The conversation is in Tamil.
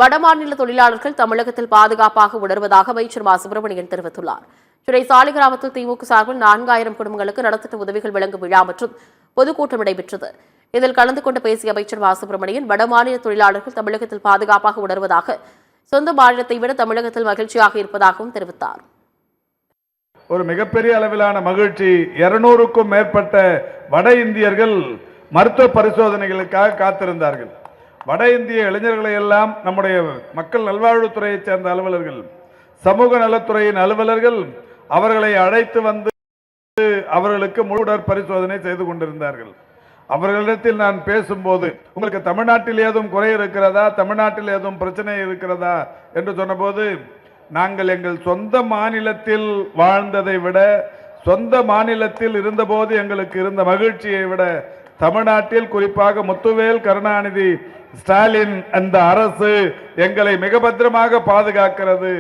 வடமாநில தொழிலாளர்கள் தமிழகத்தில் பாதுகாப்பாக உணர்வதாக அமைச்சர் மா சுப்பிரமணியன் தெரிவித்துள்ளார். சென்னை சாலை கிராமத்தில் திமுக சார்பில் 4000 குடும்பங்களுக்கு நலத்திட்ட உதவிகள் வழங்கும் விழா மற்றும் பொதுக்கூட்டம் நடைபெற்றது. இதில் கலந்து கொண்டு பேசிய அமைச்சர் மா சுப்பிரமணியன், வடமாநில தொழிலாளர்கள் தமிழகத்தில் பாதுகாப்பாக உணர்வதாக, சொந்த மாநிலத்தை விட தமிழகத்தில் மகிழ்ச்சியாக இருப்பதாகவும் தெரிவித்தார். ஒரு மிகப்பெரிய அளவிலான மகிழ்ச்சி. 200க்கும் மேற்பட்ட வட இந்தியர்கள் மருத்துவ பரிசோதனைகளுக்காக காத்திருந்தார்கள். வட இந்திய இளைஞர்களை எல்லாம் நம்முடைய மக்கள் நல்வாழ்வுத்துறையைச் சேர்ந்த அலுவலர்கள், சமூக நலத்துறையின் அலுவலர்கள் அவர்களை அழைத்து வந்து அவர்களுக்கு முழு பரிசோதனை செய்து கொண்டிருந்தார்கள். அவர்களிடத்தில் நான் பேசும்போது, உங்களுக்கு தமிழ்நாட்டில் ஏதும் குறை இருக்கிறதா, தமிழ்நாட்டில் ஏதும் பிரச்சனை இருக்கிறதா என்று சொன்னபோது, நாங்கள் எங்கள் சொந்த மாநிலத்தில் வாழ்ந்ததை விட, சொந்த மாநிலத்தில் இருந்தபோது எங்களுக்கு இருந்த மகிழ்ச்சியை விட, தமிழ்நாட்டில் குறிப்பாக முத்துவேல் கருணாநிதி ஸ்டாலின் அந்த அரசு எங்களை மிக பத்திரமாக பாதுகாக்கிறது.